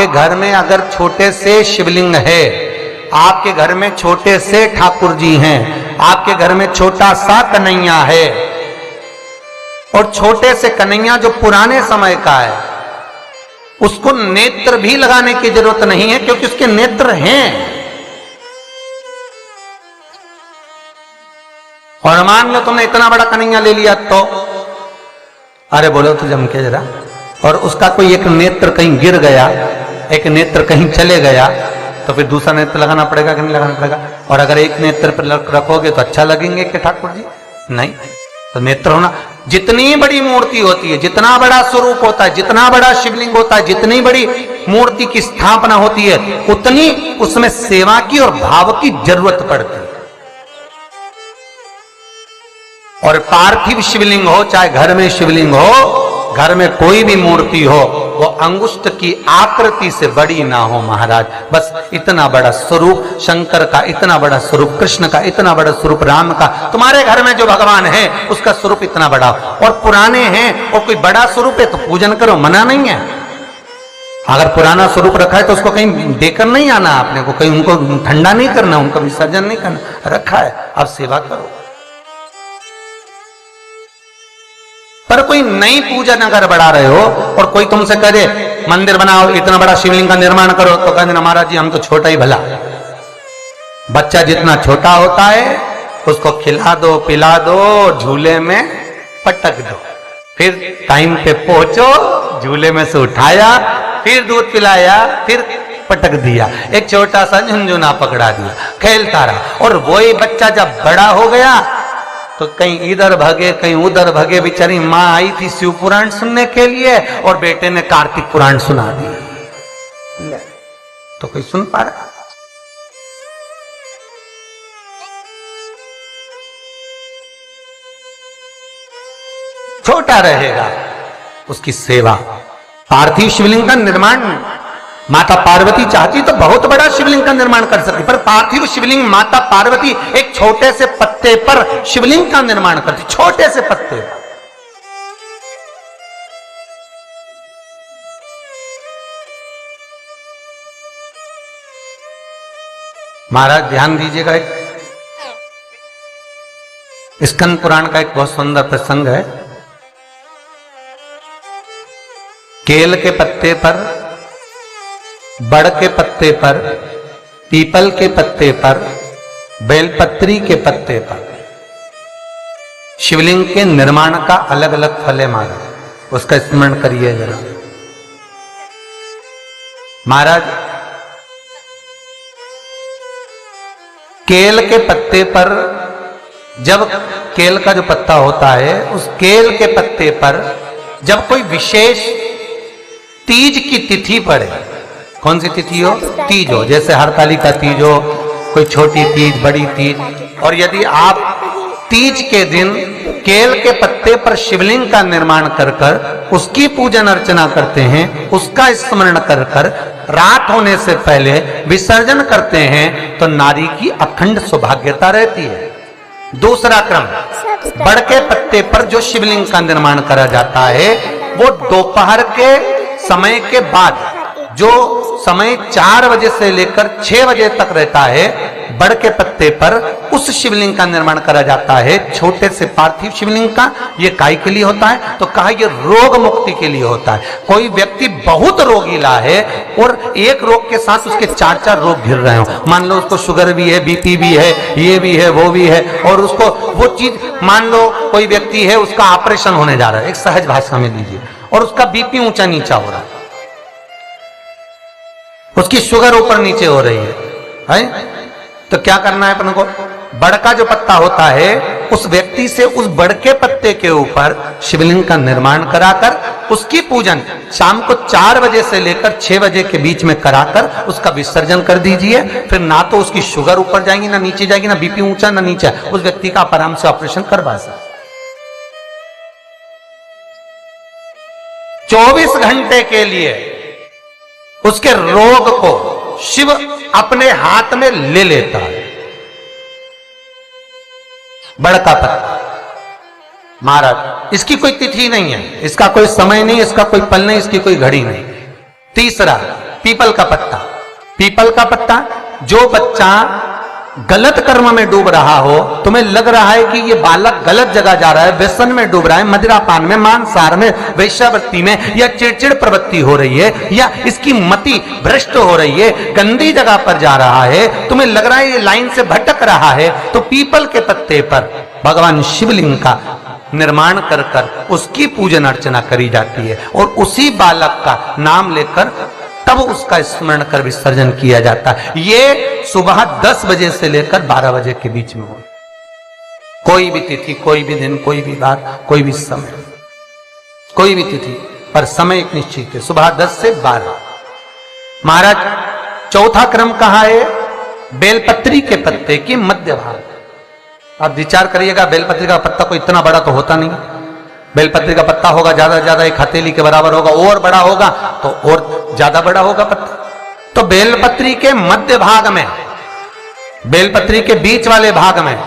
आपके घर में अगर छोटे से शिवलिंग है, आपके घर में छोटे से ठाकुर जी हैं, आपके घर में छोटा सा कन्हैया है, और छोटे से कन्हैया जो पुराने समय का है, उसको नेत्र भी लगाने की जरूरत नहीं है क्योंकि उसके नेत्र हैं। और मान लो तुमने इतना बड़ा कन्हैया ले लिया तो, अरे बोलो तो जम के जरा, और उसका कोई एक नेत्र कहीं गिर गया, एक नेत्र कहीं चले गया, तो फिर दूसरा नेत्र लगाना पड़ेगा कि नहीं लगाना पड़ेगा? और अगर एक नेत्र पर रखोगे तो अच्छा लगेंगे कि ठाकुर जी? नहीं। तो नेत्र होना, जितनी बड़ी मूर्ति होती है, जितना बड़ा स्वरूप होता है, जितना बड़ा शिवलिंग होता है, जितनी बड़ी मूर्ति की स्थापना होती है, उतनी उसमें सेवा की और भाव की जरूरत पड़ती है। और पार्थिव शिवलिंग हो, चाहे घर में शिवलिंग हो, घर में कोई भी मूर्ति हो, वो अंगुष्ठ की आकृति से बड़ी ना हो महाराज। बस इतना बड़ा स्वरूप शंकर का, इतना बड़ा स्वरूप कृष्ण का, इतना बड़ा स्वरूप राम का, तुम्हारे घर में जो भगवान है उसका स्वरूप इतना बड़ा, और पुराने हैं और कोई बड़ा स्वरूप है तो पूजन करो, मना नहीं है। अगर पुराना स्वरूप रखा है तो उसको कहीं देकर नहीं आना आपने को, कहीं उनको ठंडा नहीं करना, उनका विसर्जन नहीं करना, रखा है अब सेवा करो। पर कोई नई पूजन अगर बढ़ा रहे हो और कोई तुमसे कह दे मंदिर बनाओ, इतना बड़ा शिवलिंग का निर्माण करो, तो कहते ना महाराज जी हम तो छोटा ही भला। बच्चा जितना छोटा होता है उसको खिला दो, पिला दो, झूले में पटक दो, फिर टाइम पे पहुंचो, झूले में से उठाया, फिर दूध पिलाया, फिर पटक दिया, एक छोटा सा झुनझुना पकड़ा दिया, खेलता रहा। और वही बच्चा जब बड़ा हो गया तो कहीं इधर भागे कहीं उधर भागे, बेचारी माँ आई थी शिव पुराण सुनने के लिए और बेटे ने कार्तिक पुराण सुना दी, तो कोई सुन पा रहा? छोटा रहेगा उसकी सेवा। पार्थिव शिवलिंग का निर्माण माता पार्वती चाहती तो बहुत बड़ा शिवलिंग का निर्माण कर सकती, पर पार्थिव शिवलिंग माता पार्वती एक छोटे से पत्ते पर शिवलिंग का निर्माण करती, छोटे से पत्ते पर। महाराज ध्यान दीजिएगा, एक स्कंद पुराण का एक बहुत सुंदर प्रसंग है। केल के पत्ते पर, बड़ के पत्ते पर, पीपल के पत्ते पर, बेलपत्री के पत्ते पर शिवलिंग के निर्माण का अलग अलग फल है महाराज, उसका स्मरण करिए जरा। महाराज केल के पत्ते पर, जब केल का जो पत्ता होता है उस केल के पत्ते पर जब कोई विशेष तीज की तिथि पड़े, कौन सी तिथि हो? तीज हो, जैसे हरतालिका तीज हो, कोई छोटी तीज, बड़ी तीज, और यदि आप तीज के दिन केल के पत्ते पर शिवलिंग का निर्माण कर कर उसकी पूजन अर्चना करते हैं, उसका स्मरण कर कर रात होने से पहले विसर्जन करते हैं, तो नारी की अखंड सौभाग्यता रहती है। दूसरा क्रम, बड़ के पत्ते पर जो शिवलिंग का निर्माण करा जाता है वो दोपहर के समय के बाद, जो समय 4 बजे से लेकर 6 बजे तक रहता है, बड़ के पत्ते पर उस शिवलिंग का निर्माण करा जाता है, छोटे से पार्थिव शिवलिंग का। ये काय के लिए होता है? तो कहा ये रोग मुक्ति के लिए होता है। कोई व्यक्ति बहुत रोगीला है और एक रोग के साथ उसके 4 रोग घिर रहे हो, मान लो उसको शुगर भी है, बीपी भी है, ये भी है, वो भी है, और उसको वो चीज, मान लो कोई व्यक्ति है उसका ऑपरेशन होने जा रहा है, एक सहज भाषा में लीजिए, और उसका बीपी ऊंचा नीचा हो रहा है, उसकी शुगर ऊपर नीचे हो रही है, तो क्या करना है अपन को? बड़ का जो पत्ता होता है उस व्यक्ति से उस बड़ के पत्ते के ऊपर शिवलिंग का निर्माण कराकर उसकी पूजन शाम को 4 बजे से लेकर 6 बजे के बीच में कराकर उसका विसर्जन कर दीजिए। फिर ना तो उसकी शुगर ऊपर जाएगी ना नीचे जाएगी, ना बीपी ऊंचा ना नीचा, उस व्यक्ति का आप आराम से ऑपरेशन करवा सकते। 24 घंटे के लिए उसके रोग को शिव अपने हाथ में ले लेता है। बड़ का पत्ता महाराज, इसकी कोई तिथि नहीं है, इसका कोई समय नहीं, इसका कोई पल नहीं, इसकी कोई घड़ी नहीं। तीसरा, पीपल का पत्ता, पीपल का पत्ता। जो बच्चा गलत कर्म में डूब रहा हो, तुम्हें लग रहा है कि ये बालक गलत जगह जा रहा है, व्यसन में डूब रहा है, मदिरापान में, मांसाहार में, वेश्यावृत्ति में, या चिड़चिड़ प्रवृत्ति हो रही है, या इसकी मति भ्रष्ट हो रही है, गंदी जगह पर जा रहा है, तुम्हें लग रहा है ये लाइन से भटक रहा है, तो पीपल के पत्ते पर भगवान शिवलिंग का निर्माण कर कर उसकी पूजन अर्चना करी जाती है, और उसी बालक का नाम लेकर तब उसका स्मरण कर विसर्जन किया जाता है। ये सुबह 10 बजे से लेकर 12 बजे के बीच में हो, कोई भी तिथि, कोई भी दिन, कोई भी बार, कोई भी समय, कोई भी तिथि पर समय एक निश्चित है, सुबह 10 से 12। महाराज चौथा क्रम कहा है? बेलपत्री के पत्ते की मध्य भाग। आप विचार करिएगा, बेलपत्री का पत्ता कोई इतना बड़ा तो होता नहीं, बेलपत्री का पत्ता होगा ज्यादा से ज्यादा एक हथेली के बराबर होगा, और बड़ा होगा तो और ज्यादा बड़ा होगा पत्ता। तो बेलपत्री के मध्य भाग में, बेलपत्री के बीच वाले भाग में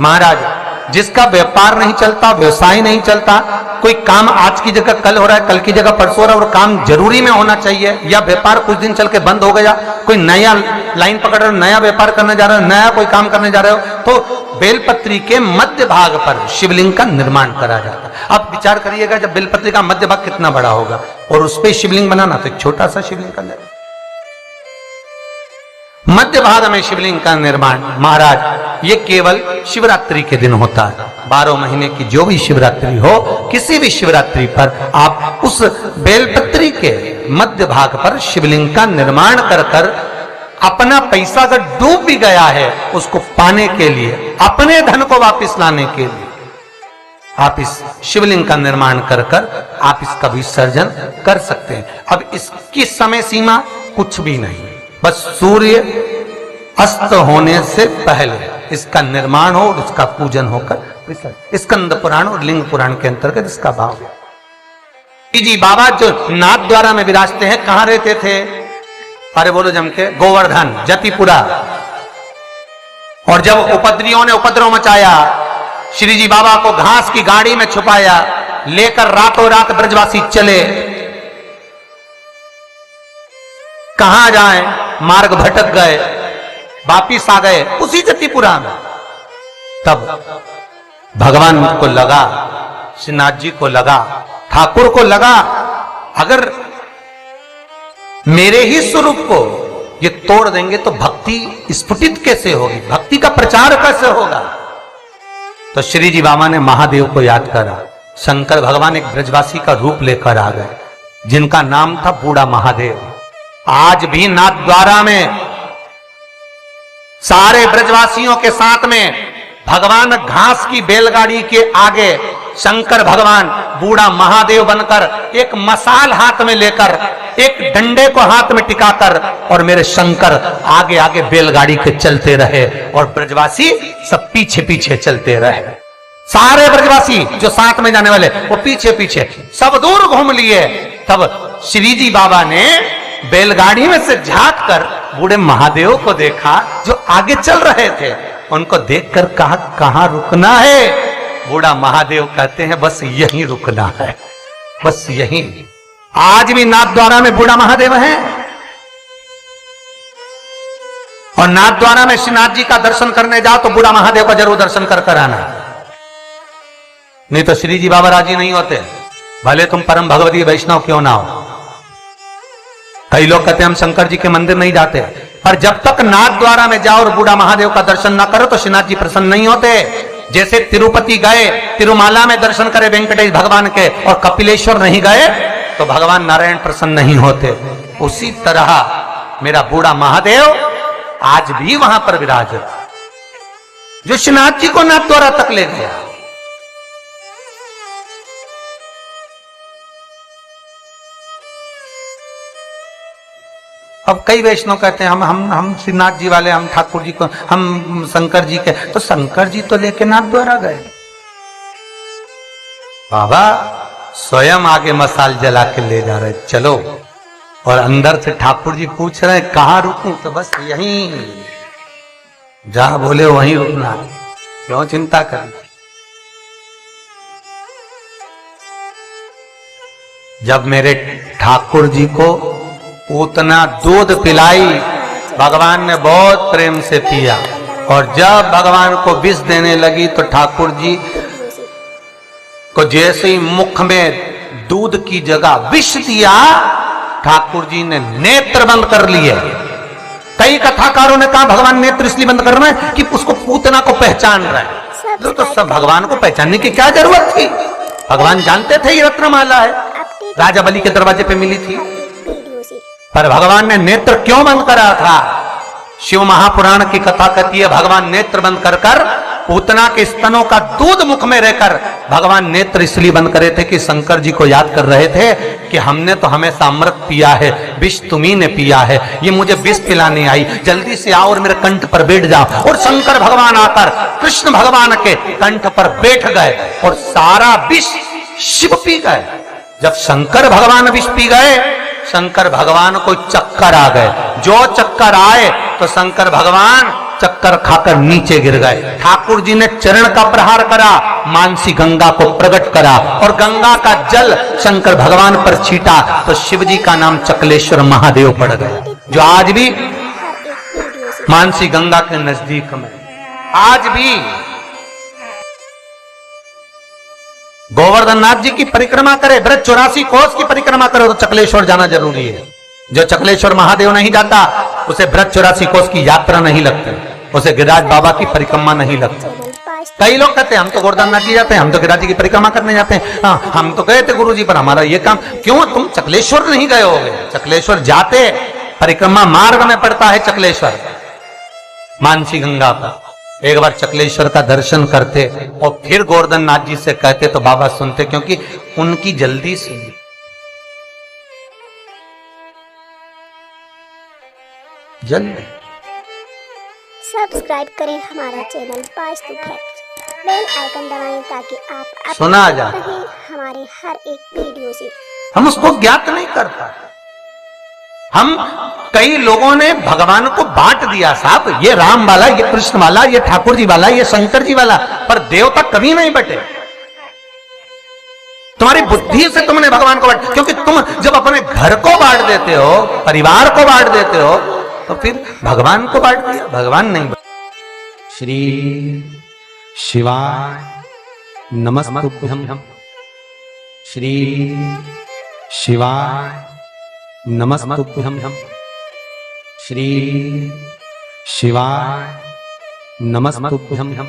महाराज जिसका व्यापार नहीं चलता, व्यवसाय नहीं चलता, कोई काम आज की जगह कल हो रहा है, कल की जगह परसों हो रहा है, और काम जरूरी में होना चाहिए, या व्यापार कुछ दिन चल के बंद हो गया, कोई नया लाइन पकड़ रहे हो, नया व्यापार करने जा रहे हो, नया कोई काम करने जा रहे हो, तो बेलपत्री के मध्य भाग पर शिवलिंग का निर्माण करा जाता है। अब विचार करिएगा, जब बेलपत्री का मध्य भाग कितना बड़ा होगा, और उस पर शिवलिंग बनाना, तो एक छोटा सा शिवलिंग का निर्माण। मध्य भाग में शिवलिंग का निर्माण महाराज ये केवल शिवरात्रि के दिन होता है। 12 महीने की जो भी शिवरात्रि हो, किसी भी शिवरात्रि पर आप उस बेलपत्री के मध्य भाग पर शिवलिंग का निर्माण कर कर अपना पैसा अगर डूब भी गया है, उसको पाने के लिए, अपने धन को वापस लाने के लिए आप इस शिवलिंग का निर्माण कर कर आप इसका विसर्जन कर सकते हैं। अब इसकी समय सीमा कुछ भी नहीं, बस सूर्य अस्त होने से पहले इसका निर्माण हो और इसका पूजन होकर स्कंद पुराण और लिंग पुराण के अंतर्गत इसका भाव है। जी बाबा जो नाथ द्वारा में विराजते हैं, कहां रहते थे? अरे बोलो जम के, गोवर्धन, जतिपुरा। और जब उपद्रवियों ने उपद्रव मचाया, श्री जी बाबा को घास की गाड़ी में छुपाया, लेकर रातों रात ब्रजवासी चले। कहां जाएं, मार्ग भटक गए, वापिस आ गए उसी जतिपुरा में। तब भगवान को लगा, श्रीनाथ जी को लगा, ठाकुर को लगा, अगर मेरे ही स्वरूप को ये तोड़ देंगे तो भक्ति स्फुटित कैसे होगी, भक्ति का प्रचार कैसे होगा। तो श्री जी बाबा ने महादेव को याद करा। शंकर भगवान एक ब्रजवासी का रूप लेकर आ गए, जिनका नाम था बूढ़ा महादेव। आज भी नाथ द्वारा में सारे ब्रजवासियों के साथ में भगवान घास की बैलगाड़ी के आगे शंकर भगवान बूढ़ा महादेव बनकर एक मसाल हाथ में लेकर, एक डंडे को हाथ में टिकाकर, और मेरे शंकर आगे आगे बैलगाड़ी के चलते रहे और ब्रजवासी सब पीछे पीछे चलते रहे। सारे ब्रजवासी जो साथ में जाने वाले वो पीछे पीछे सब दूर घूम लिए। तब श्री जी बाबा ने बैलगाड़ी में से झांक कर बूढ़े महादेव को देखा जो आगे चल रहे थे। उनको देखकर कहा, कहां रुकना है? बूढ़ा महादेव कहते हैं, बस यहीं रुकना है, बस यहीं। आज भी नाथ द्वारा में बूढ़ा महादेव हैं, और नाथ द्वारा में श्रीनाथ जी का दर्शन करने जाओ तो बूढ़ा महादेव का जरूर दर्शन कर कर आना, नहीं तो श्री जी बाबा राजी नहीं होते, भले तुम परम भगवती वैष्णव क्यों ना हो। कई लोग कहते हैं हम शंकर जी के मंदिर नहीं जाते, पर जब तक नाथ द्वारा में जाओ और बूढ़ा महादेव का दर्शन ना करो तो श्रीनाथ जी प्रसन्न नहीं होते। जैसे तिरुपति गए, तिरुमाला में दर्शन करे वेंकटेश भगवान के, और कपिलेश्वर नहीं गए तो भगवान नारायण प्रसन्न नहीं होते। उसी तरह मेरा बूढ़ा महादेव आज भी वहां पर विराज, जो श्रीनाथ जी को नाथ द्वारा तक ले गया। अब कई वैष्णव कहते हैं हम श्रीनाथ जी वाले, हम ठाकुर जी को, हम शंकर जी के, तो शंकर जी तो लेके नाथ द्वारा गए। बाबा स्वयं आगे मसाल जला के ले जा रहे, चलो। और अंदर से ठाकुर जी पूछ रहे कहां रुकूं, तो बस यहीं, जहां बोले वहीं रुकना, क्यों चिंता करना। जब मेरे ठाकुर जी को उतना दूध पिलाई, भगवान ने बहुत प्रेम से पिया। और जब भगवान को विष देने लगी तो ठाकुर जी को जैसे ही मुख में दूध की जगह विष दिया, ठाकुर जी ने नेत्र बंद कर लिए। कई कथाकारों ने कहा भगवान नेत्र इसलिए बंद कर रहे हैं कि उसको पूतना को पहचान रहे हैं। तो सब भगवान को पहचानने की क्या जरूरत थी? भगवान जानते थे ये रत्नमाला है, राजा बलि के दरवाजे पे मिली थी। पर भगवान ने नेत्र क्यों बंद करा था? शिव महापुराण की कथा कहती है भगवान नेत्र बंद कर कर पूतना के स्तनों का दूध मुख में रहकर भगवान नेत्र इसलिए बंद करे थे कि शंकर जी को याद कर रहे थे कि हमने तो हमेशा अमृत पिया है, विष तुम्ही ने पिया है, ये मुझे विष पिलाने आई, जल्दी से आओ और मेरे कंठ पर बैठ जाओ। और शंकर भगवान आकर कृष्ण भगवान के कंठ पर बैठ गए और सारा विष शिव पी गए। जब शंकर भगवान विष पी गए, शंकर भगवान को चक्कर आ गए। जो चक्कर आए तो शंकर भगवान चक्कर खाकर नीचे गिर गए। ठाकुर जी ने चरण का प्रहार करा, मानसी गंगा को प्रकट करा और गंगा का जल शंकर भगवान पर छीटा तो शिव जी का नाम चकलेश्वर महादेव पड़ गए, जो आज भी मानसी गंगा के नजदीक में। आज भी गोवर्धन नाथ जी की परिक्रमा करे, ब्रज 84 कोस की परिक्रमा करे तो चकलेश्वर जाना जरूरी है। जो चकलेश्वर महादेव नहीं जाता उसे ब्रज 84 कोस की यात्रा नहीं लगती, उसे गिरिराज बाबा की परिक्रमा नहीं लगती। कई लोग कहते हैं हम तो गोवर्धन नाथ जी जाते हैं, हम तो गिरिराज जी की परिक्रमा करने जाते हैं। हाँ, हम तो गए थे गुरु जी पर हमारा ये काम। क्यों तुम चकलेश्वर नहीं गए होगे? चकलेश्वर जाते, परिक्रमा मार्ग में पड़ता है चकलेश्वर मानसी गंगा का। एक बार चकलेश्वर का दर्शन करते और फिर गोवर्धन नाथ जी से कहते तो बाबा सुनते, क्योंकि उनकी जल्दी सुनी। जल्दी सब्सक्राइब करें हमारा channel Vastu fact, bell icon दबाएं ताकि आप सुना जा हमारे हर एक वीडियो से। हम उसको ज्ञात नहीं कर पाते। हम कई लोगों ने भगवान को बांट दिया, साहब ये राम वाला, ये कृष्ण वाला, ये ठाकुर जी वाला, ये शंकर जी वाला, पर देवता कभी नहीं बटे। तुम्हारी बुद्धि से तुमने भगवान को बांट, क्योंकि तुम जब अपने घर को बांट देते हो, परिवार को बांट देते हो, तो फिर भगवान को बांट दिया, भगवान नहीं बांट। श्री शिवाय नमस्तुभ्यं, श्री शिवाय नमस्तुभ्यं, श्री शिवाय नमस्तुभ्यं।